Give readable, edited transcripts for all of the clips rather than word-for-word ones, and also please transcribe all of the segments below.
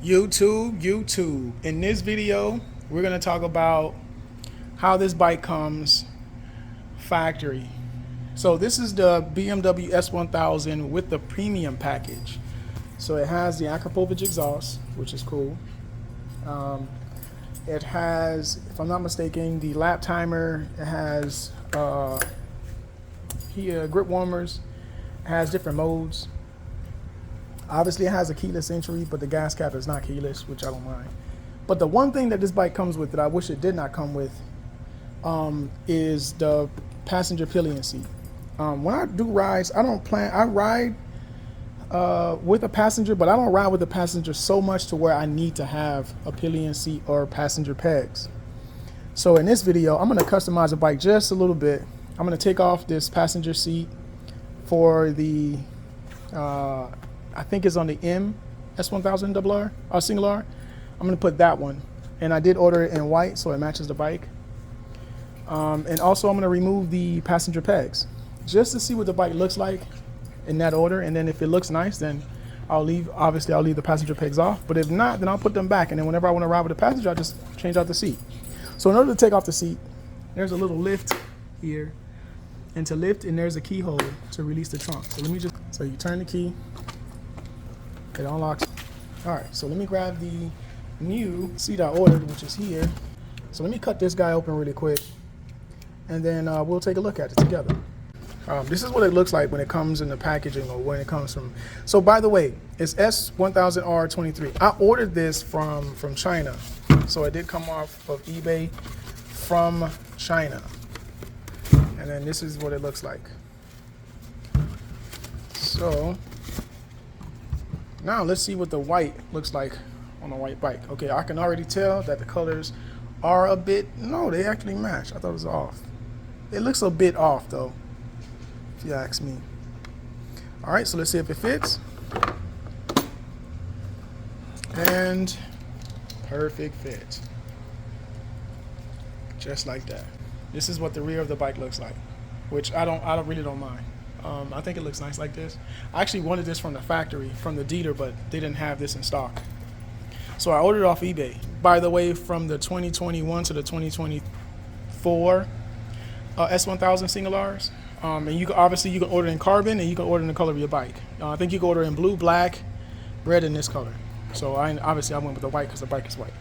YouTube. In this video, we're gonna talk about how this bike comes factory. So this is the BMW S1000 with the premium package. So it has the Akrapovic exhaust, which is cool. It has, if I'm not mistaken, the lap timer. It has grip warmers. It has different modes. Obviously, it has a keyless entry, but the gas cap is not keyless, which I don't mind. But the one thing that this bike comes with that I wish it did not come with is the passenger pillion seat. When I do rides, I ride with a passenger, but I don't ride with a passenger so much to where I need to have a pillion seat or passenger pegs. So in this video, I'm gonna customize the bike just a little bit. I'm gonna take off this passenger seat for the, I think it's on the M S1000R or single R. I'm gonna put that one, and I did order it in white so it matches the bike. And also I'm gonna remove the passenger pegs just to see what the bike looks like in that order. And then if it looks nice, then I'll leave the passenger pegs off. But if not, then I'll put them back. And then whenever I want to ride with the passenger, I'll just change out the seat. So in order to take off the seat, there's a little lift here, and to lift, and there's a keyhole to release the trunk. So you turn the key. It unlocks. All right, so let me grab the new seat I ordered, which is here. So let me cut this guy open really quick, and then we'll take a look at it together. This is what it looks like when it comes in the packaging, or when it comes from. So by the way, it's S1000R 23. I ordered this from China, so it did come off of eBay from China. And then this is what it looks like. So now let's see what the white looks like on a white bike. Okay, I can already tell that the colors are a bit, no, they actually match. I thought it was off. It looks a bit off though, if you ask me. All right, so let's see if it fits. And perfect fit. Just like that. This is what the rear of the bike looks like, which I really don't mind. I think it looks nice like this. I actually wanted this from the factory, from the dealer, but they didn't have this in stock. So I ordered it off eBay. By the way, from the 2021 to the 2024 S1000 single Rs. And you can order in carbon, and you can order in the color of your bike. I think you can order in blue, black, red, and this color. So I went with the white because the bike is white.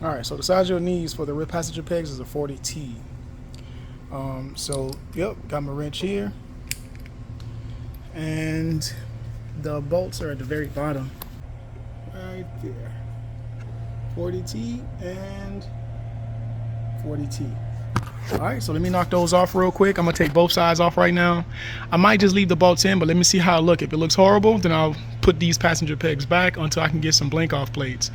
All right, so the size you'll need for the rear passenger pegs is a 40T. So yep, got my wrench here. And the bolts are at the very bottom, right there. 40T and 40T. All right, so let me knock those off real quick. I'm gonna take both sides off right now. I might just leave the bolts in, but let me see how it looks. If it looks horrible, then I'll put these passenger pegs back until I can get some blank off plates.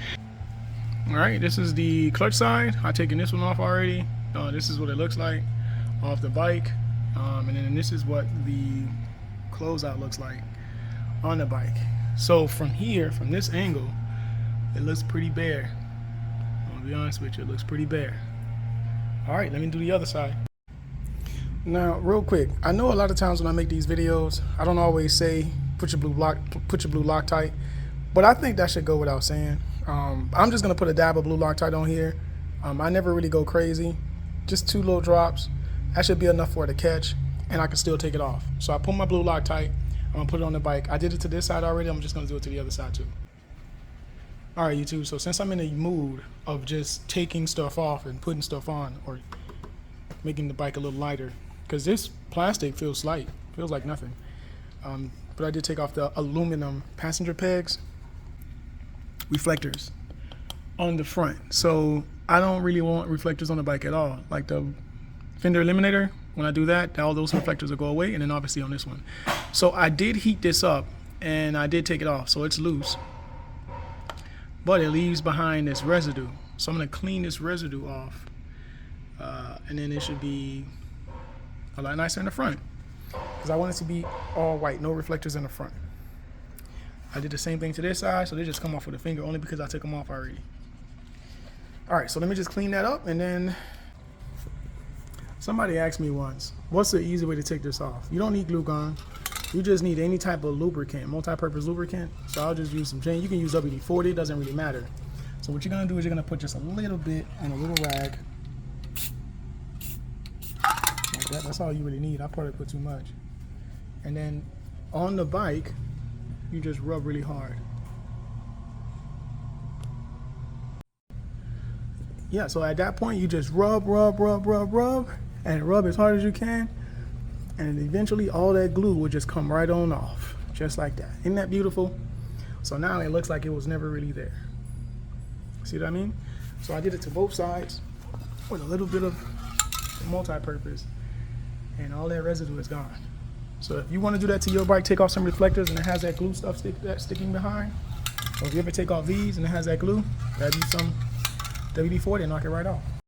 All right, this is the clutch side. I've taken this one off already. This is what it looks like off the bike. And then this is what the closeout looks like on the bike. So from here, from this angle, it looks pretty bare. I'll be honest with you, it looks pretty bare. All right, let me do the other side. Now, real quick, I know a lot of times when I make these videos, I don't always say put your blue Loctite, but I think that should go without saying. I'm just gonna put a dab of blue Loctite on here. I never really go crazy, just 2 little drops. That should be enough for it to catch, and I can still take it off. So I put my blue Loctite. I'm gonna put it on the bike. I did it to this side already. I'm just gonna do it to the other side too. All right, YouTube. So since I'm in a mood of just taking stuff off and putting stuff on, or making the bike a little lighter, because this plastic feels light, feels like nothing. But I did take off the aluminum passenger pegs, reflectors on the front. So I don't really want reflectors on the bike at all. Like the fender eliminator, when I do that, all those reflectors will go away, and then obviously on this one. So I did heat this up, and I did take it off, so it's loose. But it leaves behind this residue. So I'm gonna clean this residue off, and then it should be a lot nicer in the front, because I want it to be all white, no reflectors in the front. I did the same thing to this side, so they just come off with a finger only because I took them off already. All right, so let me just clean that up, and then somebody asked me once, what's the easy way to take this off? You don't need glue gun. You just need any type of lubricant, multi-purpose lubricant. So I'll just use some Jane. You can use WD-40, it doesn't really matter. So what you're gonna do is you're gonna put just a little bit in a little rag. Like that, that's all you really need. I probably put too much. And then on the bike, you just rub really hard. Yeah, so at that point, you just rub, and rub as hard as you can. And eventually all that glue will just come right on off, just like that. Isn't that beautiful? So now it looks like it was never really there. See what I mean? So I did it to both sides with a little bit of multi-purpose, and all that residue is gone. So if you want to do that to your bike, take off some reflectors and it has that glue stuff sticking behind. Or if you ever take off these and it has that glue, grab you some WD-40 and knock it right off.